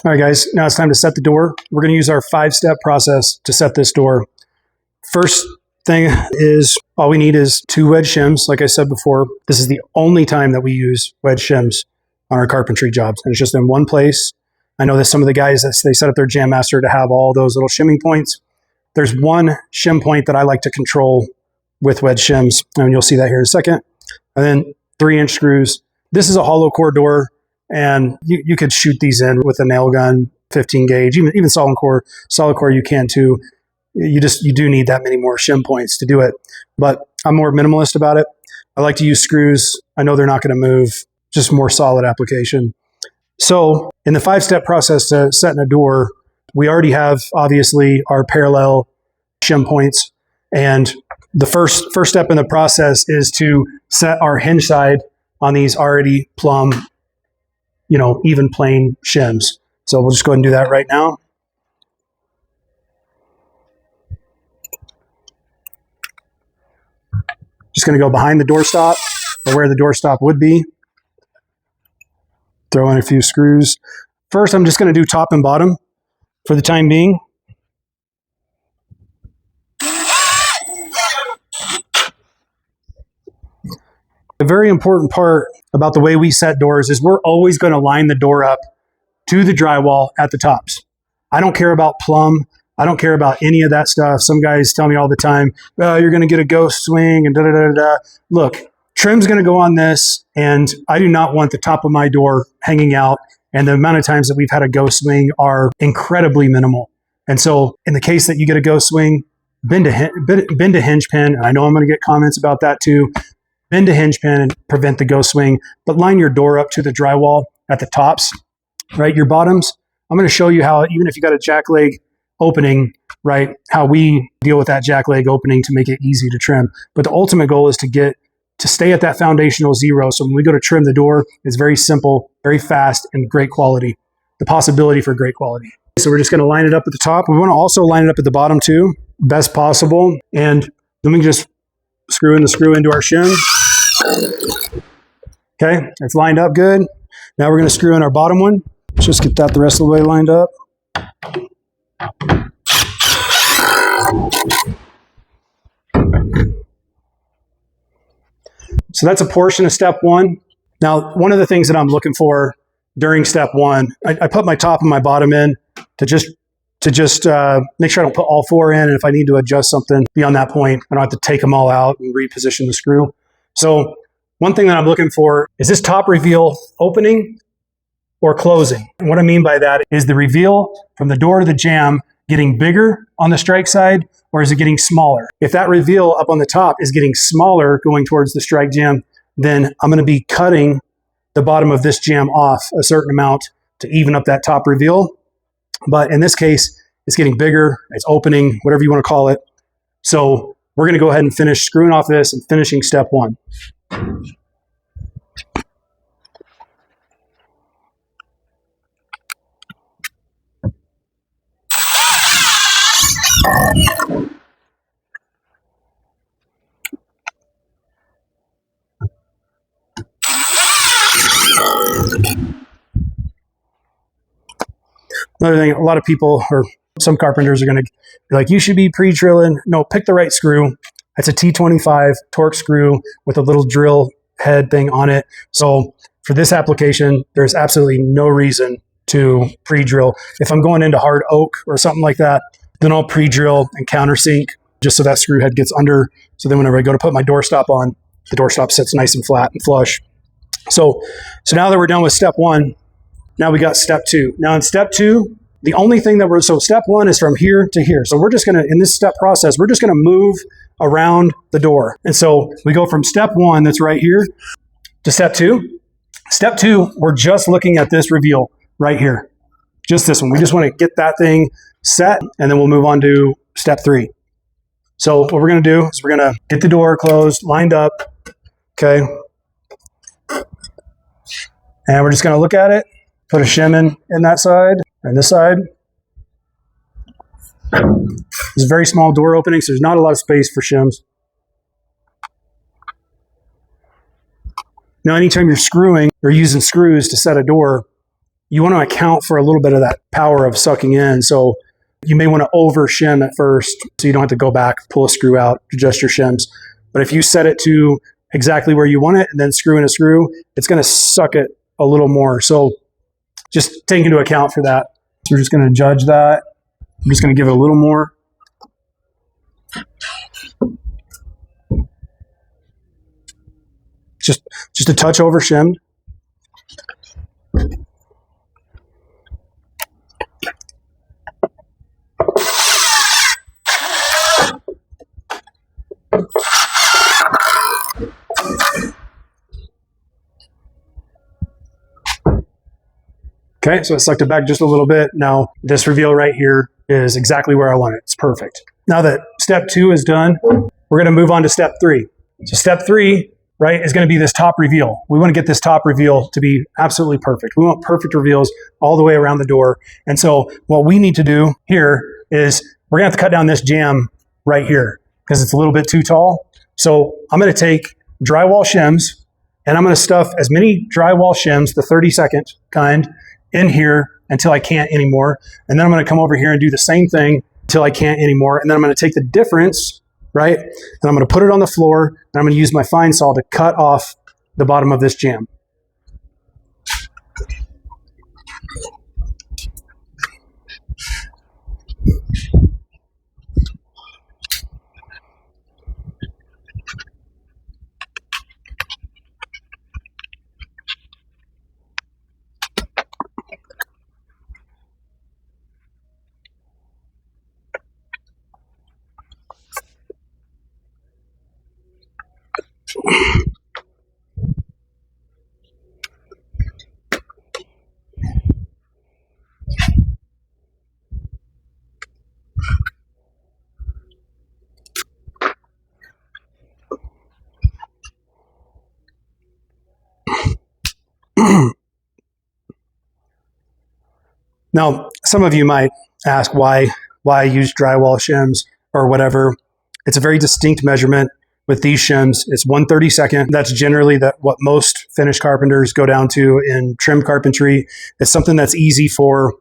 All right, guys, now it's time to set the door. We're going to use our 5-step process to set this door. First thing is, all we need is 2 wedge shims. Like I said before, this is the only time that we use wedge shims on our carpentry jobs, and it's just in one place. I know that some of the guys, they set up their Jambmaster to have all those little shimming points. There's one shim point that I like to control with wedge shims, and you'll see that here in a second. And then 3-inch screws. This is a hollow core door, and you could shoot these in with a nail gun, 15 gauge, even solid core you can too. You do need that many more shim points to do it, but I'm more minimalist about it. I like to use screws. I know they're not going to move, just more solid application. So in the 5-step process to setting a door, we already have obviously our parallel shim points, and the first step in the process is to set our hinge side on these already plumb, even plane shims. So we'll just go ahead and do that right now. Just going to go behind the doorstop, or where the doorstop would be. Throw in a few screws. First, I'm just going to do top and bottom for the time being. A very important part about the way we set doors is we're always going to line the door up to the drywall at the tops. I don't care about plumb. I don't care about any of that stuff. Some guys tell me all the time, oh, you're going to get a ghost swing and da-da-da-da. Look, trim's going to go on this, and I do not want the top of my door hanging out, and the amount of times that we've had a ghost swing are incredibly minimal. And so in the case that you get a ghost swing, bend a hinge pin, and I know I'm going to get comments about that too. Bend a hinge pin and prevent the ghost swing, but line your door up to the drywall at the tops, right? Your bottoms, I'm going to show you how, even if you got a jack leg opening, right, how we deal with that jack leg opening to make it easy to trim. But the ultimate goal is to stay at that foundational 0. So when we go to trim the door, it's very simple, very fast, and great quality. The possibility for great quality. So we're just going to line it up at the top. We want to also line it up at the bottom too, best possible. And then we can just screw in the screw into our shim. Okay, it's lined up good. Now we're going to screw in our bottom one. Just get that the rest of the way lined up. So that's a portion of step 1. Now, one of the things that I'm looking for during step 1, I put my top and my bottom in to just make sure I don't put all 4 in, and if I need to adjust something beyond that point, I don't have to take them all out and reposition the screw. So one thing that I'm looking for is this top reveal opening or closing. And what I mean by that is the reveal from the door to the jamb getting bigger on the strike side, or is it getting smaller? If that reveal up on the top is getting smaller going towards the strike jamb, then I'm going to be cutting the bottom of this jamb off a certain amount to even up that top reveal. But in this case, it's getting bigger, it's opening, whatever you want to call it. So we're going to go ahead and finish screwing off this and finishing step 1. Another thing, a lot of people, or some carpenters, are going to be like, you should be pre-drilling. No, pick the right screw. It's a T25 torque screw with a little drill head thing on it. So for this application, there's absolutely no reason to pre-drill. If I'm going into hard oak or something like that, then I'll pre-drill and countersink just so that screw head gets under. So then whenever I go to put my doorstop on, the doorstop sits nice and flat and flush. So now that we're done with step 1, now we got step 2. Now in step 2, the only thing that so step 1 is from here to here. So we're just going to, in this step process, we're just going to move around the door. And so we go from step 1, that's right here, to step 2. Step 2, we're just looking at this reveal right here. Just this one. We just want to get that thing set, and then we'll move on to step 3. So what we're going to do is we're going to get the door closed, lined up, okay? And we're just going to look at it, put a shim in that side and this side. It's a very small door opening, so there's not a lot of space for shims. Now, anytime you're screwing or using screws to set a door, you want to account for a little bit of that power of sucking in. So you may want to over shim at first so you don't have to go back, pull a screw out, adjust your shims. But if you set it to exactly where you want it and then screw in a screw, it's going to suck it a little more. So just take into account for that. So we're just going to judge that. I'm just going to give it a little more. Just a touch over shimmed. Okay, so I sucked it back just a little bit. Now this reveal right here is exactly where I want it. It's perfect. Now that step 2 is done, we're going to move on to step 3. So step 3, right, is going to be this top reveal. We want to get this top reveal to be absolutely perfect. We want perfect reveals all the way around the door. And so what we need to do here is we're going to have to cut down this jamb right here because it's a little bit too tall. So I'm going to take drywall shims and I'm going to stuff as many drywall shims, the 30-second kind, in here until I can't anymore. And then I'm going to come over here and do the same thing until I can't anymore. And then I'm going to take the difference, right? And I'm going to put it on the floor and I'm going to use my fine saw to cut off the bottom of this jamb. Now, some of you might ask why I use drywall shims or whatever. It's a very distinct measurement with these shims. It's 1/32. That's generally what most finished carpenters go down to in trim carpentry. It's something that's easy for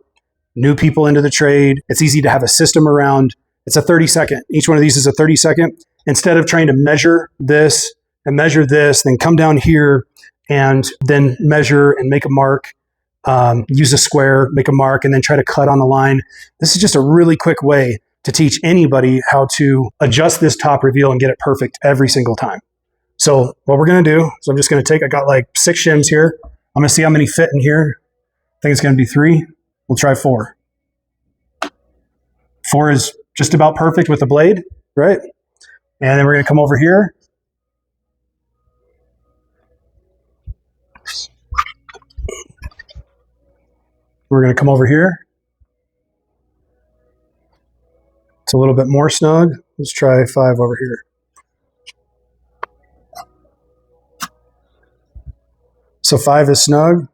new people into the trade. It's easy to have a system around. It's a 30-second. Each one of these is a 30-second. Instead of trying to measure this and measure this, then come down here and then measure and make a mark. Use a square, make a mark, and then try to cut on the line. This is just a really quick way to teach anybody how to adjust this top reveal and get it perfect every single time. So what we're going to do is I'm just going to take, I got like 6 shims here. I'm going to see how many fit in here. I think it's going to be 3. We'll try 4. 4 is just about perfect with the blade, right? And then we're going to come over here. We're going to come over here. It's a little bit more snug. Let's try 5 over here. So 5 is snug.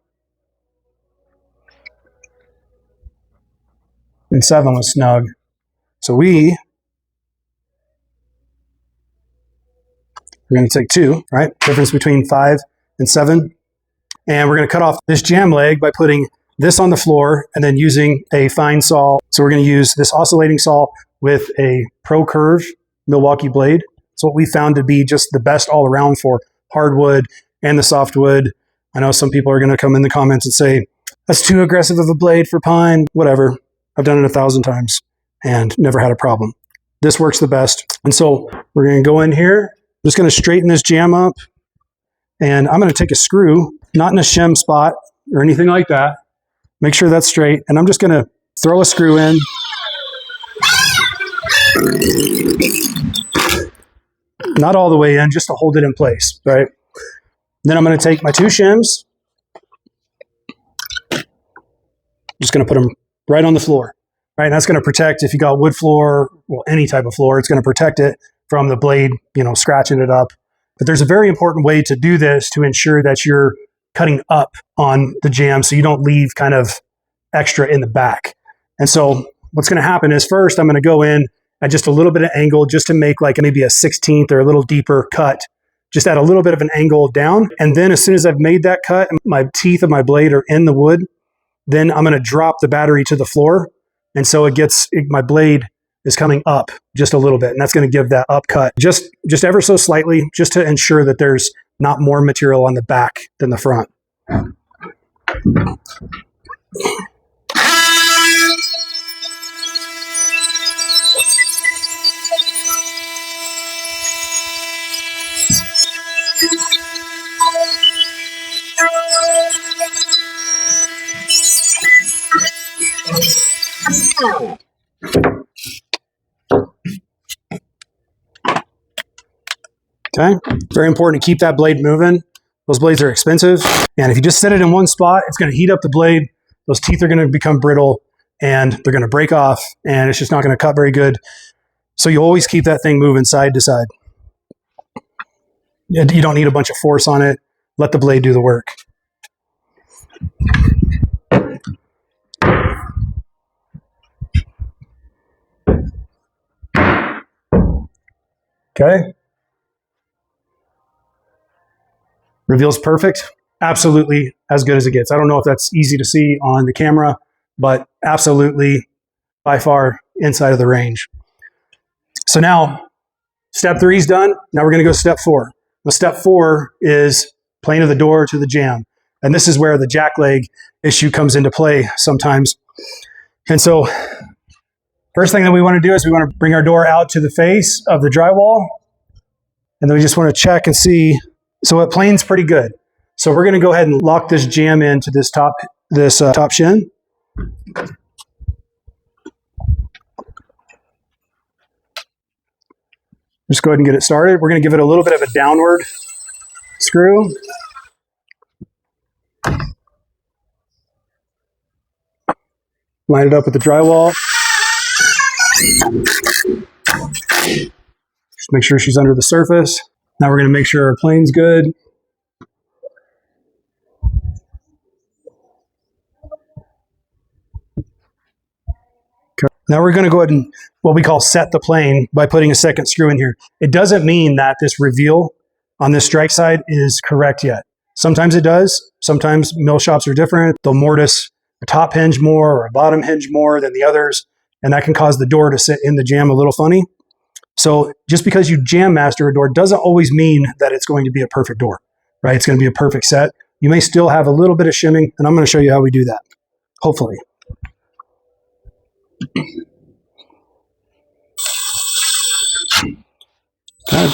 And 7 was snug. So we're going to take 2, right? Difference between 5 and 7. And we're going to cut off this jamb leg by putting this on the floor and then using a fine saw. So we're going to use this oscillating saw with a Pro Curve Milwaukee blade. It's what we found to be just the best all around for hardwood and the softwood. I know some people are going to come in the comments and say, that's too aggressive of a blade for pine. Whatever. I've done it 1,000 times and never had a problem. This works the best. And so we're going to go in here. I'm just going to straighten this jamb up. And I'm going to take a screw, not in a shim spot or anything like that. Make sure that's straight. And I'm just going to throw a screw in. Not all the way in, just to hold it in place, right? Then I'm going to take my 2 shims. Just going to put them right on the floor, right? And that's going to protect, if you got wood floor, well, any type of floor, it's going to protect it from the blade, scratching it up. But there's a very important way to do this to ensure that you're cutting up on the jamb so you don't leave kind of extra in the back. And so what's going to happen is first I'm going to go in at just a little bit of angle just to make like maybe a 16th or a little deeper cut, just at a little bit of an angle down. And then as soon as I've made that cut, my teeth of my blade are in the wood, then I'm going to drop the battery to the floor. And so my blade is coming up just a little bit. And that's going to give that up cut just ever so slightly, just to ensure that there's not more material on the back than the front. Okay, very important to keep that blade moving. Those blades are expensive, and if you just set it in one spot, it's going to heat up the blade. Those teeth are going to become brittle, and they're going to break off, and it's just not going to cut very good. So you always keep that thing moving side to side. You don't need a bunch of force on it. Let the blade do the work. Okay. Reveals perfect. Absolutely as good as it gets. I don't know if that's easy to see on the camera, but absolutely by far inside of the range. So now step 3 is done. Now we're going to go to step 4. Now step 4 is plane of the door to the jamb. And this is where the jack leg issue comes into play sometimes. And so first thing that we want to do is we want to bring our door out to the face of the drywall. And then we just want to check and see. So it planes pretty good. So we're going to go ahead and lock this jamb into this top shin. Just go ahead and get it started. We're going to give it a little bit of a downward screw. Line it up with the drywall. Just make sure she's under the surface. Now we're going to make sure our plane's good. Okay. Now we're going to go ahead and what we call set the plane by putting a second screw in here. It doesn't mean that this reveal on this strike side is correct yet. Sometimes it does. Sometimes mill shops are different. They'll mortise a top hinge more or a bottom hinge more than the others, and that can cause the door to sit in the jamb a little funny. So just because you Jambmaster a door doesn't always mean that it's going to be a perfect door, right? It's going to be a perfect set. You may still have a little bit of shimming, and I'm going to show you how we do that, hopefully. Okay.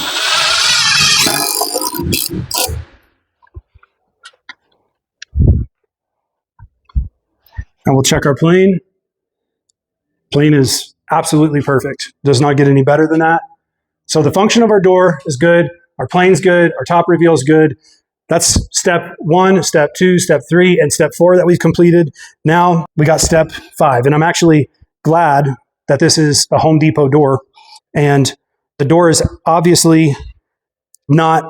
And we'll check our plane. Plane is absolutely perfect. Does not get any better than that. So the function of our door is good. Our plane's good. Our top reveal is good. That's step 1, step 2, step 3, and step 4 that we've completed. Now we got step 5. And I'm actually glad that this is a Home Depot door. And the door is obviously not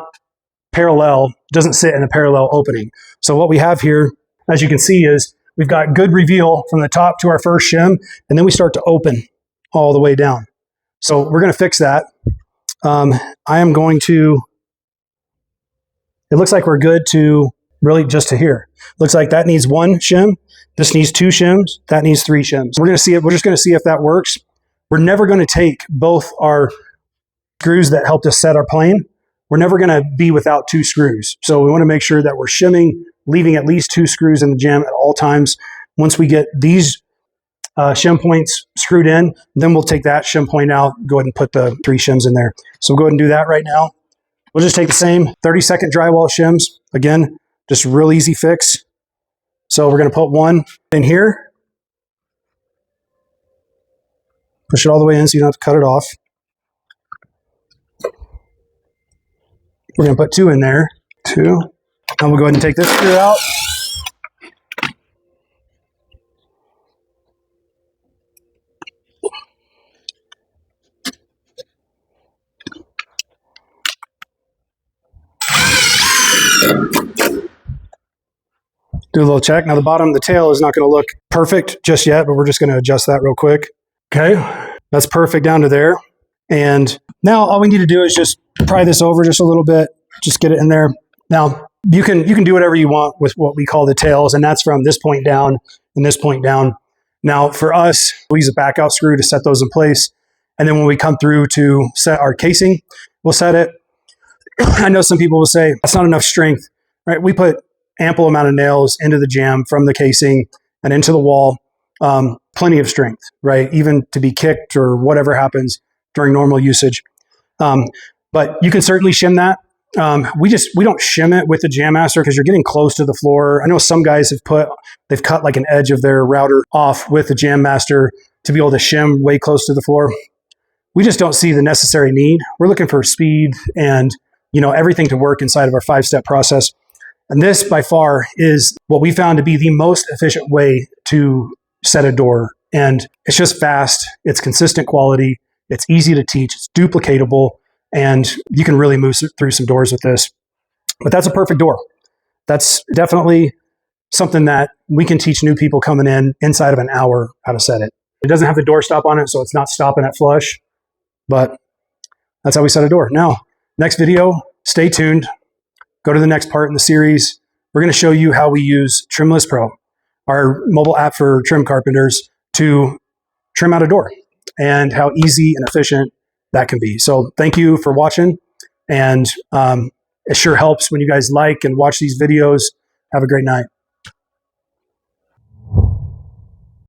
parallel, doesn't sit in a parallel opening. So what we have here, as you can see, is we've got good reveal from the top to our first shim, and then we start to open all the way down. So we're going to fix that. I am going to, it looks like we're good to really just to here. Looks like that needs 1 shim. This needs 2 shims. That needs 3 shims. We're going to see it. We're just going to see if that works. We're never going to take both our screws that helped us set our plane. We're never going to be without 2 screws. So we want to make sure that we're shimming, leaving at least 2 screws in the jamb at all times. Once we get these shim points screwed in, then we'll take that shim point out, go ahead and put the 3 shims in there. So we'll go ahead and do that right now. We'll just take the same 30-second drywall shims. Again, just a real easy fix. So we're going to put 1 in here. Push it all the way in so you don't have to cut it off. We're going to put 2 in there. 2. And we'll go ahead and take this screw out. Do a little check. Now the bottom of the tail is not going to look perfect just yet, but we're just going to adjust that real quick. Okay, that's perfect down to there. And now all we need to do is just pry this over just a little bit, just get it in there. Now, you can do whatever you want with what we call the tails, and that's from this point down and this point down. Now for us, we use a back out screw to set those in place. And then when we come through to set our casing, we'll set it. I know some people will say that's not enough strength, right? We put ample amount of nails into the jamb from the casing and into the wall. Plenty of strength, right? Even to be kicked or whatever happens during normal usage. But you can certainly shim that. We don't shim it with the Jambmaster because you're getting close to the floor. I know some guys they've cut like an edge of their router off with the Jambmaster to be able to shim way close to the floor. We just don't see the necessary need. We're looking for speed and everything to work inside of our 5-step process. And this by far is what we found to be the most efficient way to set a door. And it's just fast, it's consistent quality, it's easy to teach, it's duplicatable, and you can really move through some doors with this. But that's a perfect door. That's definitely something that we can teach new people coming in inside of an hour how to set it. It doesn't have the door stop on it, so it's not stopping at flush, but that's how we set a door. Now, next video, stay tuned. Go to the next part in the series. We're going to show you how we use TrimListPro, our mobile app for trim carpenters, to trim out a door and how easy and efficient that can be. So thank you for watching. And it sure helps when you guys like and watch these videos. Have a great night.